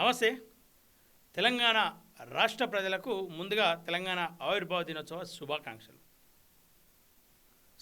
నమస్తే. తెలంగాణ రాష్ట్ర ప్రజలకు ముందుగా తెలంగాణ ఆవిర్భావ దినోత్సవ శుభాకాంక్షలు.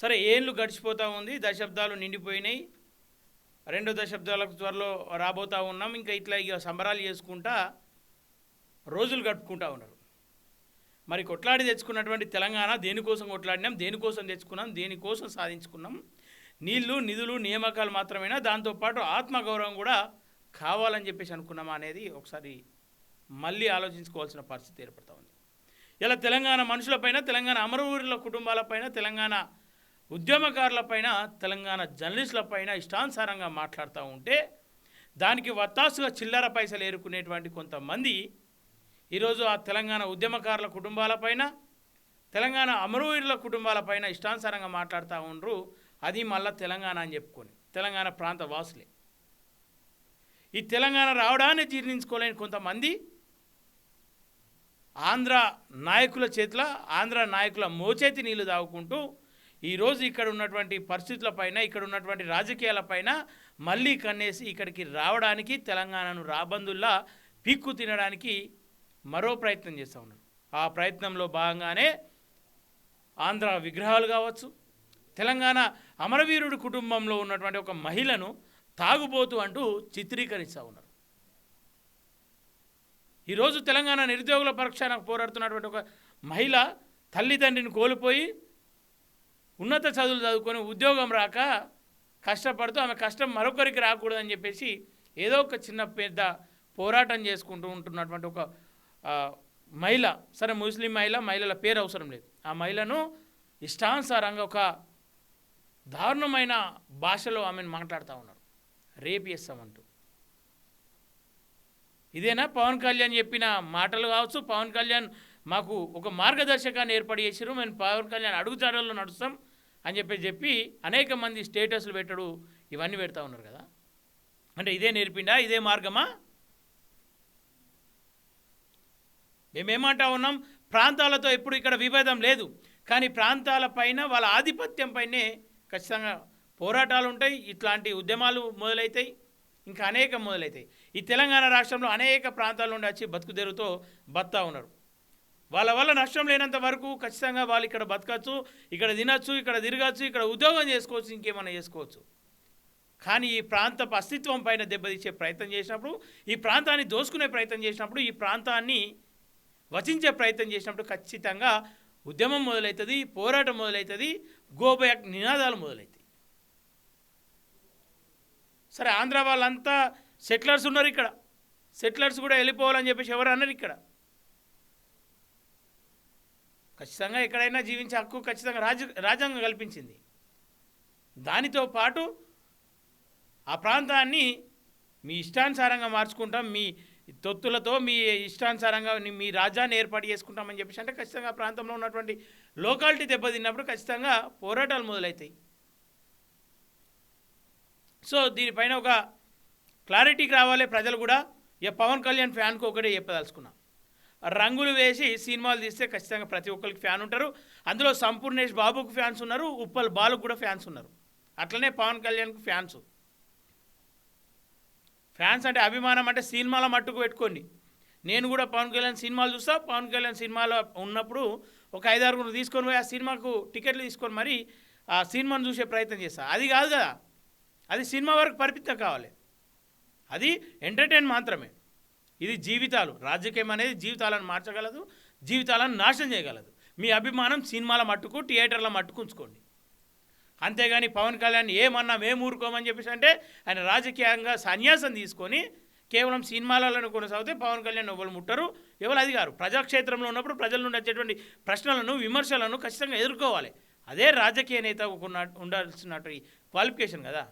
సరే, ఏళ్ళు గడిచిపోతూ ఉంది, దశాబ్దాలు నిండిపోయినాయి, 2 దశాబ్దాలకు త్వరలో రాబోతూ ఉన్నాం. ఇంకా ఇట్లా సంబరాలు చేసుకుంటా రోజులు గడుపుకుంటూ ఉన్నారు. మరి కొట్లాడి తెచ్చుకున్నటువంటి తెలంగాణ దేనికోసం కొట్లాడినాం, దేనికోసం తెచ్చుకున్నాం, దేనికోసం సాధించుకున్నాం? నీళ్లు, నిధులు, నియామకాలు మాత్రమేనా, దాంతోపాటు ఆత్మగౌరవం కూడా కావాలని చెప్పేసి అనుకున్నామా అనేది ఒకసారి మళ్ళీ ఆలోచించుకోవాల్సిన పరిస్థితి ఏర్పడుతూ ఉంది. ఇలా తెలంగాణ మనుషులపైన, తెలంగాణ అమరవీరుల కుటుంబాలపైన, తెలంగాణ ఉద్యమకారులపైన, తెలంగాణ జర్నలిస్టులపైన ఇష్టానుసారంగా మాట్లాడుతూ ఉంటే దానికి వత్తాసుగా చిల్లర పైసలు ఏరుకునేటువంటి కొంతమంది ఈరోజు ఆ తెలంగాణ ఉద్యమకారుల కుటుంబాలపైన, తెలంగాణ అమరవీరుల కుటుంబాలపైన ఇష్టానుసారంగా మాట్లాడుతూ ఉండరు. అది మళ్ళీ తెలంగాణ అని చెప్పుకొని తెలంగాణ ప్రాంత వాసులే. ఈ తెలంగాణ రావడాన్ని జీర్ణించుకోలేని కొంతమంది ఆంధ్ర నాయకుల చేతుల, ఆంధ్ర నాయకుల మోచేతి నీళ్లు తాగుకుంటూ ఈరోజు ఇక్కడ ఉన్నటువంటి పరిస్థితులపైన, ఇక్కడ ఉన్నటువంటి రాజకీయాలపైన మళ్ళీ కన్నేసి ఇక్కడికి రావడానికి, తెలంగాణను రాబందుల్లా పీక్కు తినడానికి మరో ప్రయత్నం చేస్తూ ఉన్నారు. ఆ ప్రయత్నంలో భాగంగానే ఆంధ్ర విగ్రహాలు కావచ్చు, తెలంగాణ అమరవీరుడి కుటుంబంలో ఉన్నటువంటి ఒక మహిళను తాగుబోతు అంటూ చిత్రీకరిస్తూ ఉన్నారు. ఈరోజు తెలంగాణ నిరుద్యోగుల పక్షాన పోరాడుతున్నటువంటి ఒక మహిళ తల్లిదండ్రిని కోల్పోయి ఉన్నత చదువులు చదువుకొని ఉద్యోగం రాక కష్టపడుతూ ఆమె కష్టం మరొకరికి రాకూడదని చెప్పేసి ఏదో ఒక చిన్న పెద్ద పోరాటం చేసుకుంటూ ఉంటున్నటువంటి ఒక మహిళ, సరే ముస్లిం మహిళల పేరు అవసరం లేదు, ఆ మహిళను ఇష్టానుసారంగా ఒక దారుణమైన భాషలో ఆమెను మాట్లాడుతూ ఉన్నారు, రేప్ చేస్తామంటూ. ఇదేనా పవన్ కళ్యాణ్ చెప్పిన మాటలు కావచ్చు? పవన్ కళ్యాణ్ మాకు ఒక మార్గదర్శకాన్ని ఏర్పాటు చేసారు, మేము పవన్ కళ్యాణ్ అడుగుజాడల్లో నడుస్తాం అని చెప్పి అనేక మంది స్టేటస్లు పెట్టడు, ఇవన్నీ పెడతా ఉన్నారు కదా. అంటే ఇదే నేర్పిండా, ఇదే మార్గమా? మేమేమంటా ఉన్నాం, ప్రాంతాలతో ఎప్పుడు ఇక్కడ విభేదం లేదు, కానీ ప్రాంతాలపైన వాళ్ళ ఆధిపత్యంపైనే ఖచ్చితంగా పోరాటాలు ఉంటాయి, ఇట్లాంటి ఉద్యమాలు మొదలవుతాయి, ఇంకా అనేక మొదలవుతాయి. ఈ తెలంగాణ రాష్ట్రంలో అనేక ప్రాంతాల నుండి వచ్చి బతుకుదెరువుతో బతుకుతూ ఉన్నారు. వాళ్ళ వల్ల నష్టం లేనంత వరకు ఖచ్చితంగా వాళ్ళు ఇక్కడ బతకచ్చు, ఇక్కడ తినచ్చు, ఇక్కడ తిరగచ్చు, ఇక్కడ ఉద్యోగం చేసుకోవచ్చు, ఇంకేమైనా చేసుకోవచ్చు. కానీ ఈ ప్రాంతపు అస్తిత్వం పైన దెబ్బతీసే ప్రయత్నం చేసినప్పుడు, ఈ ప్రాంతాన్ని దోసుకునే ప్రయత్నం చేసినప్పుడు, ఈ ప్రాంతాన్ని వచించే ప్రయత్నం చేసినప్పుడు ఖచ్చితంగా ఉద్యమం మొదలవుతుంది, పోరాటం మొదలవుతుంది, గో బ్యాక్ నినాదాలు మొదలవుతాయి. సరే, ఆంధ్ర వాళ్ళంతా సెటిలర్స్ ఉన్నారు, ఇక్కడ సెటిలర్స్ కూడా వెళ్ళిపోవాలని చెప్పేసి ఎవరు అన్నారు? ఇక్కడ ఖచ్చితంగా ఎక్కడైనా జీవించే హక్కు ఖచ్చితంగా రాజ్యాంగం కల్పించింది. దానితో పాటు ఆ ప్రాంతాన్ని మీ ఇష్టానుసారంగా మార్చుకుంటాం, మీ తొత్తులతో మీ ఇష్టానుసారంగా మీ రాజ్యాన్ని ఏర్పాటు చేసుకుంటామని చెప్పేసి అంటే ఖచ్చితంగా ఆ ప్రాంతంలో ఉన్నటువంటి లోకాలిటీ దెబ్బతిన్నప్పుడు ఖచ్చితంగా పోరాటాలు మొదలవుతాయి. సో దీనిపైన ఒక క్లారిటీకి రావాలి ప్రజలు కూడా. ఇక పవన్ కళ్యాణ్ ఫ్యాన్కి ఒకటే చెప్పదలుచుకున్నాం, రంగులు వేసి సినిమాలు తీస్తే ఖచ్చితంగా ప్రతి ఒక్కరికి ఫ్యాన్ ఉంటారు. అందులో సంపూర్ణేష్ బాబుకు ఫ్యాన్స్ ఉన్నారు, ఉప్పల్ బాలుకు కూడా ఫ్యాన్స్ ఉన్నారు. అట్లనే పవన్ కళ్యాణ్కు ఫ్యాన్స్ అంటే అభిమానం అంటే సినిమాల మట్టుకు పెట్టుకోండి. నేను కూడా పవన్ కళ్యాణ్ సినిమాలు చూస్తా, పవన్ కళ్యాణ్ సినిమాలో ఉన్నప్పుడు ఒక 5-6 తీసుకొని పోయి ఆ సినిమాకు టికెట్లు తీసుకొని మరి ఆ సినిమాను చూసే ప్రయత్నం చేస్తా. అది కాదు కదా, అది సినిమా వరకు పరిమితం కావాలి, అది ఎంటర్టైన్ మాత్రమే. ఇది జీవితాలు, రాజకీయం అనేది జీవితాలను మార్చగలదు, జీవితాలను నాశనం చేయగలదు. మీ అభిమానం సినిమాల మట్టుకు, థియేటర్ల మట్టుకు ఉంచుకోండి. అంతేగాని పవన్ కళ్యాణ్ ఏమన్నా మేము ఊరుకోమని చెప్పేసి అంటే ఆయన రాజకీయంగా సన్యాసం తీసుకొని కేవలం సినిమాలను కొనసాగితే పవన్ కళ్యాణ్ ఎవరు ముట్టరు, ఎవరు అది గారు. ప్రజాక్షేత్రంలో ఉన్నప్పుడు ప్రజల నుండి వచ్చేటువంటి ప్రశ్నలను, విమర్శలను ఖచ్చితంగా ఎదుర్కోవాలి. అదే రాజకీయ నేత ఉండాల్సినటువంటి క్వాలిఫికేషన్ కదా.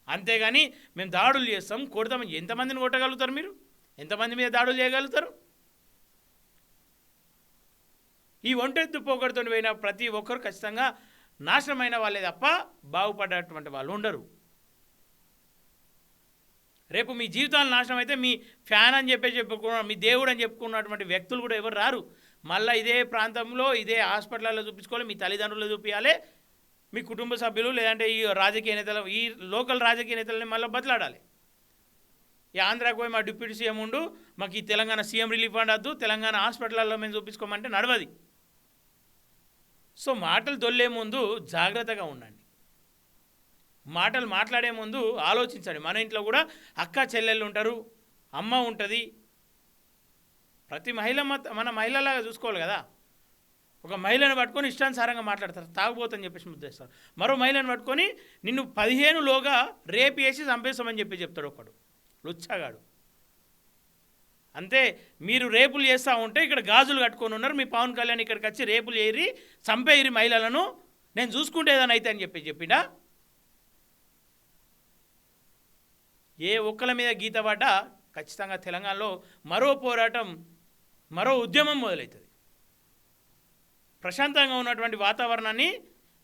అంతేగాని మేము దాడులు చేస్తాం, కొడతాం, ఎంతమందిని కొట్టగలుగుతారు మీరు? ఎంతమంది మీద దాడులు చేయగలుగుతారు? ఈ ఒంటెత్తు పోగొడుతూ పోయిన ప్రతి ఒక్కరు ఖచ్చితంగా నాశనమైన వాళ్ళే తప్ప బాగుపడేటువంటి వాళ్ళు ఉండరు. రేపు మీ జీవితాలు నాశనం అయితే మీ ఫ్యాన్ అని చెప్పుకున్న, మీ దేవుడు అని చెప్పుకున్నటువంటి వ్యక్తులు కూడా ఎవరు రారు. మళ్ళీ ఇదే ప్రాంతంలో, ఇదే హాస్పిటల్లో చూపించుకోవాలి, మీ తల్లిదండ్రులు చూపించాలి, మీ కుటుంబ సభ్యులు లేదంటే ఈ రాజకీయ నేతలు, ఈ లోకల్ రాజకీయ నేతలని మళ్ళీ బతలాడాలి. ఈ ఆంధ్రాకి పోయి మా డిప్యూటీ సీఎం ఉండు, మాకు ఈ తెలంగాణ సీఎం రిలీఫ్ ఫండ్ వద్దు, తెలంగాణ హాస్పిటల్లో మేము చూపించుకోమంటే నడవది. సో మాటలు దొల్లే ముందు జాగ్రత్తగా ఉండండి. మాటలు మాట్లాడే ముందు ఆలోచించండి. మన ఇంట్లో కూడా అక్క చెల్లెళ్ళు ఉంటారు, అమ్మ ఉంటుంది. ప్రతి మహిళ మన మహిళలాగా చూసుకోవాలి కదా. ఒక మహిళను పట్టుకొని ఇష్టానుసారంగా మాట్లాడతారు, తాగుబోతని చెప్పేసి ముద్దేస్తారు. మరో మహిళను పట్టుకొని నిన్ను 15లోగా రేపు వేసి చంపేస్తామని చెప్పి చెప్తాడు ఒకడు లుచ్చాగాడు. అంతే, మీరు రేపులు చేస్తూ ఉంటే ఇక్కడ గాజులు కట్టుకొని ఉన్నారు, మీ పవన్ కళ్యాణ్ ఇక్కడికి వచ్చి రేపులు ఏరి చంపేయిరి మహిళలను, నేను చూసుకుంటే ఏదైనా అయితే అని చెప్పిండా. ఏ ఒక్కల మీద గీత పడ్డా ఖచ్చితంగా తెలంగాణలో మరో పోరాటం, మరో ఉద్యమం మొదలవుతుంది. ప్రశాంతంగా ఉన్నటువంటి వాతావరణాన్ని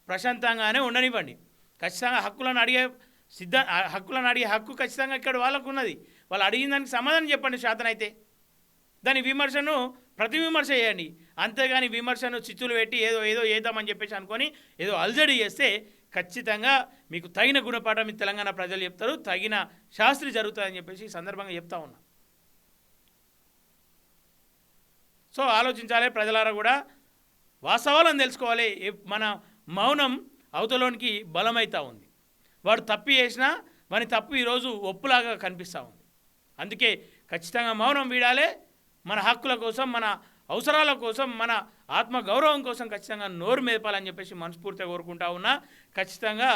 ప్రశాంతంగానే ఉండనివ్వండి. ఖచ్చితంగా హక్కులను అడిగే హక్కు ఖచ్చితంగా ఇక్కడ వాళ్ళకు ఉన్నది. వాళ్ళు అడిగిన దానికి సమాధానం చెప్పండి శాతనైతే. దాని విమర్శను ప్రతి విమర్శ చేయండి. అంతేగాని విమర్శను చిచ్చులు పెట్టి ఏదో ఏదో చేద్దామని చెప్పేసి అనుకొని ఏదో అల్జడి చేస్తే ఖచ్చితంగా మీకు తగిన గుణపాఠం మీ తెలంగాణ ప్రజలు చెప్తారు, తగిన శాస్త్రి జరుగుతుందని చెప్పేసి ఈ సందర్భంగా చెప్తా ఉన్నా. సో ఆలోచించాలి ప్రజలారా, కూడా వాస్తవాలను తెలుసుకోవాలి. మన మౌనం అవతలోనికి బలమవుతూ ఉంది. వాడు తప్పు చేసినా వాని తప్పు ఈరోజు ఒప్పులాగా కనిపిస్తూ ఉంది. అందుకే ఖచ్చితంగా మౌనం వీడాలి. మన హక్కుల కోసం, మన అవసరాల కోసం, మన ఆత్మగౌరవం కోసం ఖచ్చితంగా నోరు మేపాలని చెప్పేసి మనస్ఫూర్తిగా కోరుకుంటా ఉన్నా. ఖచ్చితంగా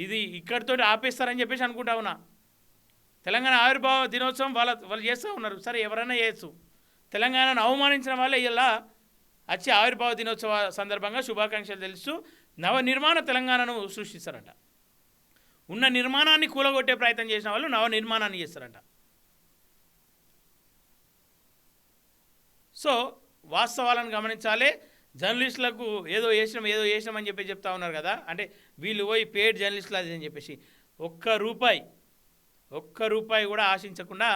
ఇది ఇక్కడితో ఆపేస్తారని చెప్పేసి అనుకుంటా ఉన్నా. తెలంగాణ ఆవిర్భావ దినోత్సవం వాళ్ళు చేస్తూ ఉన్నారు, సరే ఎవరైనా చేయొచ్చు. తెలంగాణను అవమానించిన వాళ్ళే ఇలా వచ్చి ఆవిర్భావ దినోత్సవ సందర్భంగా శుభాకాంక్షలు తెలుస్తూ నవనిర్మాణ తెలంగాణను సృష్టిస్తారంట. ఉన్న నిర్మాణాన్ని కూలగొట్టే ప్రయత్నం చేసిన వాళ్ళు నవనిర్మాణాన్ని చేస్తారంట. సో వాస్తవాలను గమనించాలి. జర్నలిస్టులకు ఏదో చేసినామని చెప్పి చెప్తా ఉన్నారు కదా, అంటే వీళ్ళు పోయి పేడ్ జర్నలిస్టులు అది అని చెప్పేసి ఒక్క రూపాయి కూడా ఆశించకుండా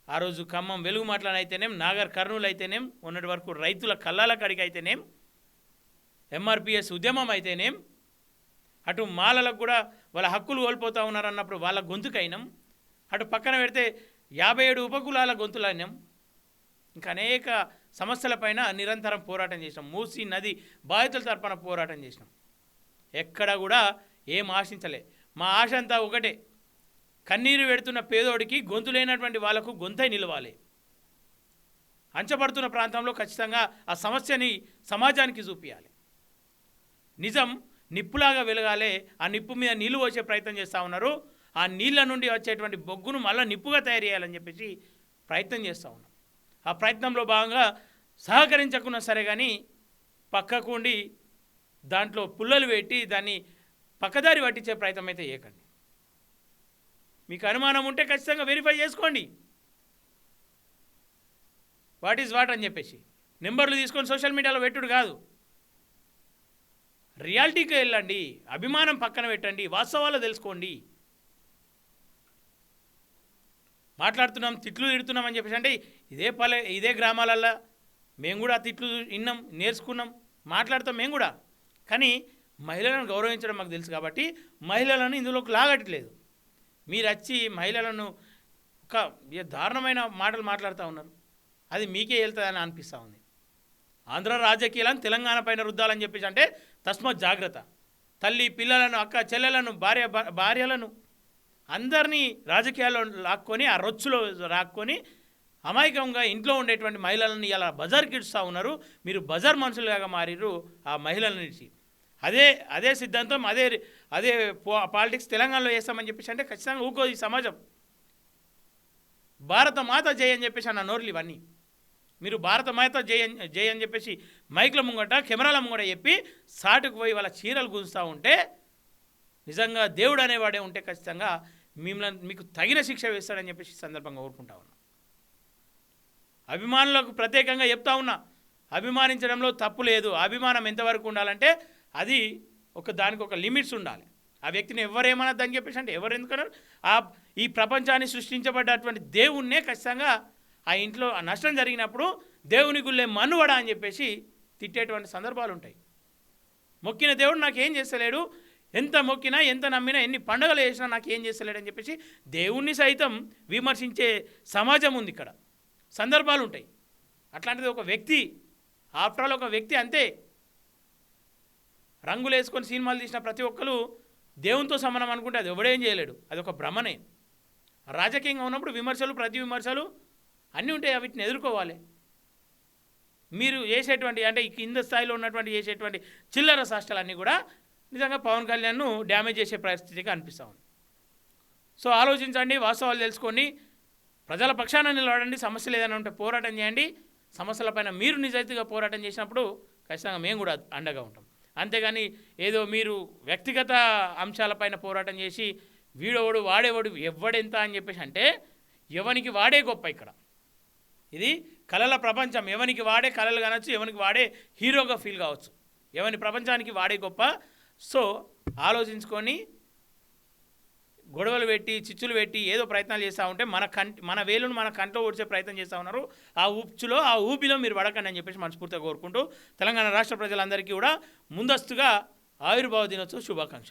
ఆ రోజు ఖమ్మం వెలుగు మాటలనైతేనేం, నాగర్ కర్నూలు అయితేనేం, ఉన్నటి వరకు రైతుల కళ్ళాల కడికి అయితేనేం, ఎంఆర్పిఎస్ ఉద్యమం అయితేనేం, అటు మాలలకు కూడా వాళ్ళ హక్కులు కోల్పోతూ ఉన్నారన్నప్పుడు వాళ్ళ గొంతుకైనాం, అటు పక్కన పెడితే 57 ఉపకులాల గొంతులైనాం, ఇంకా అనేక సమస్యలపైన నిరంతరం పోరాటం చేసినాం. మూసీ నది బాధితుల తరపున పోరాటం చేసినాం. ఎక్కడ కూడా ఏం ఆశించలే. మా ఆశ అంతా ఒకటే, కన్నీరు పెడుతున్న పేదోడికి గొంతు లేనటువంటి వాళ్ళకు గొంతై నిలవాలి. అంచబడుతున్న ప్రాంతంలో ఖచ్చితంగా ఆ సమస్యని సమాజానికి చూపించాలి. నిజం నిప్పులాగా వెలగాలి. ఆ నిప్పు మీద నీళ్లు వచ్చే ప్రయత్నం చేస్తూ ఉన్నారు. ఆ నీళ్ళ నుండి వచ్చేటువంటి బొగ్గును మళ్ళీ నిప్పుగా తయారు చేయాలని చెప్పేసి ప్రయత్నం చేస్తూ ఉన్నాం. ఆ ప్రయత్నంలో భాగంగా సహకరించకున్నా సరే కానీ పక్కకు ఉండి దాంట్లో పుల్లలు పెట్టి దాన్ని పక్కదారి పట్టించే ప్రయత్నం అయితే చేయకండి. మీకు అనుమానం ఉంటే ఖచ్చితంగా వెరిఫై చేసుకోండి, వాట్ ఈజ్ వాట్ అని చెప్పేసి. నెంబర్లు తీసుకొని సోషల్ మీడియాలో పెట్టుడు కాదు, రియాలిటీకి వెళ్ళండి. అభిమానం పక్కన పెట్టండి, వాస్తవాలు తెలుసుకోండి. మాట్లాడుతున్నాం, తిట్లు తిడుతున్నాం అని చెప్పేసి అంటే ఇదే గ్రామాలల్లో మేము కూడా తిట్లు విన్నాం, నేర్చుకున్నాం, మాట్లాడతాం మేము కూడా. కానీ మహిళలను గౌరవించడం మాకు తెలుసు కాబట్టి మహిళలను ఇందులోకి లాగట్లేదు. మీరు వచ్చి మహిళలను ఒక దారుణమైన మాటలు మాట్లాడుతూ ఉన్నారు, అది మీకే వెళ్తుందని అనిపిస్తూ ఉంది. ఆంధ్ర రాజకీయాలను తెలంగాణ పైన రుద్దాలని చెప్పేసి అంటే తస్మాత్ జాగ్రత్త. తల్లి పిల్లలను, అక్క చెల్లెలను, భార్యలను అందరినీ రాజకీయాల్లో లాక్కొని ఆ రొచ్చులో రాక్కొని అమాయకంగా ఇంట్లో ఉండేటువంటి మహిళలను ఇలా బజార్కి ఇడుస్తూ ఉన్నారు. మీరు బజార్ మనుషులుగా మారిరు ఆ మహిళల నుంచి. అదే సిద్ధాంతం, అదే పాలిటిక్స్ తెలంగాణలో చేస్తామని చెప్పేసి అంటే ఖచ్చితంగా ఊకోదు ఈ సమాజం. భారత మాత జయ అని చెప్పేసి అన్న నోర్లు ఇవన్నీ. మీరు భారత మాత జయ అని చెప్పేసి మైక్ల ముంగట, కెమెరాల ముంగట చెప్పి సాటుకు పోయి వాళ్ళ చీరలు గుంజుతూ ఉంటే, నిజంగా దేవుడు అనేవాడే ఉంటే ఖచ్చితంగా మీకు తగిన శిక్ష వేస్తాడని చెప్పేసి సందర్భంగా కోరుకుంటా ఉన్నా. అభిమానులకు ప్రత్యేకంగా చెప్తా ఉన్నా, అభిమానించడంలో తప్పు లేదు. అభిమానం ఎంతవరకు ఉండాలంటే అది దానికి ఒక లిమిట్స్ ఉండాలి. ఆ వ్యక్తిని ఎవరేమన్నది అని చెప్పేసి అంటే ఎవరు ఎందుకన్నారు, ఈ ప్రపంచాన్ని సృష్టించబడ్డటువంటి దేవుణ్ణే ఖచ్చితంగా ఆ ఇంట్లో నష్టం జరిగినప్పుడు దేవుని గుళ్ళే మన్నువడ అని చెప్పేసి తిట్టేటువంటి సందర్భాలు ఉంటాయి. మొక్కిన దేవుడు నాకేం చేస్తలేడు, ఎంత మొక్కినా ఎంత నమ్మినా ఎన్ని పండుగలు చేసినా నాకు ఏం చేస్తలేడని చెప్పేసి దేవుణ్ణి సైతం విమర్శించే సమాజం ఉంది ఇక్కడ. సందర్భాలు ఉంటాయి. అట్లాంటిది ఒక వ్యక్తి, ఆఫ్టర్ ఆల్ ఒక వ్యక్తి అంతే. రంగులు వేసుకొని సినిమాలు తీసిన ప్రతి ఒక్కరు దేవునితో సమానం అనుకుంటే అది ఎవడేం చేయలేడు, అది ఒక భ్రమనే. రాజకీయంగా ఉన్నప్పుడు విమర్శలు, ప్రతి విమర్శలు అన్నీ ఉంటాయి, వీటిని ఎదుర్కోవాలి. మీరు చేసేటువంటి అంటే ఈ కింద స్థాయిలో ఉన్నటువంటి చేసేటువంటి చిల్లర శాస్త్రాలన్నీ కూడా నిజంగా పవన్ కళ్యాణ్ను డ్యామేజ్ చేసే పరిస్థితిగా అనిపిస్తూ ఉంది. సో ఆలోచించండి, వాస్తవాలు తెలుసుకోండి, ప్రజల పక్షాన నిలబడండి, సమస్యలు ఏదైనా ఉంటే పోరాటం చేయండి. సమస్యలపైన మీరు నిజాయితీగా పోరాటం చేసినప్పుడు ఖచ్చితంగా మేము కూడా అండగా ఉంటాం. అంతేగాని ఏదో మీరు వ్యక్తిగత అంశాలపైన పోరాటం చేసి వీడోడు వాడేవాడు ఎవడెంత అని చెప్పేసి అంటే ఎవనికి వాడే గొప్ప. ఇక్కడ ఇది కళల ప్రపంచం. ఎవనికి వాడే కళలు కానొచ్చు, ఎవనికి వాడే హీరోగా ఫీల్ కావచ్చు, ఎవని ప్రపంచానికి వాడే గొప్ప. సో ఆలోచించుకొని గొడవలు పెట్టి చిచ్చులు పెట్టి ఏదో ప్రయత్నాలు చేస్తూ ఉంటే మన వేలును మన కంట్లో ఓడిచే ప్రయత్నం చేస్తూ ఉన్నారు. ఆ ఊపిలో మీరు పడకండి అని చెప్పేసి మనస్ఫూర్తిగా కోరుకుంటూ తెలంగాణ రాష్ట్ర ప్రజలందరికీ కూడా ముందస్తుగా ఆవిర్భావ దినోత్సవ శుభాకాంక్షలు.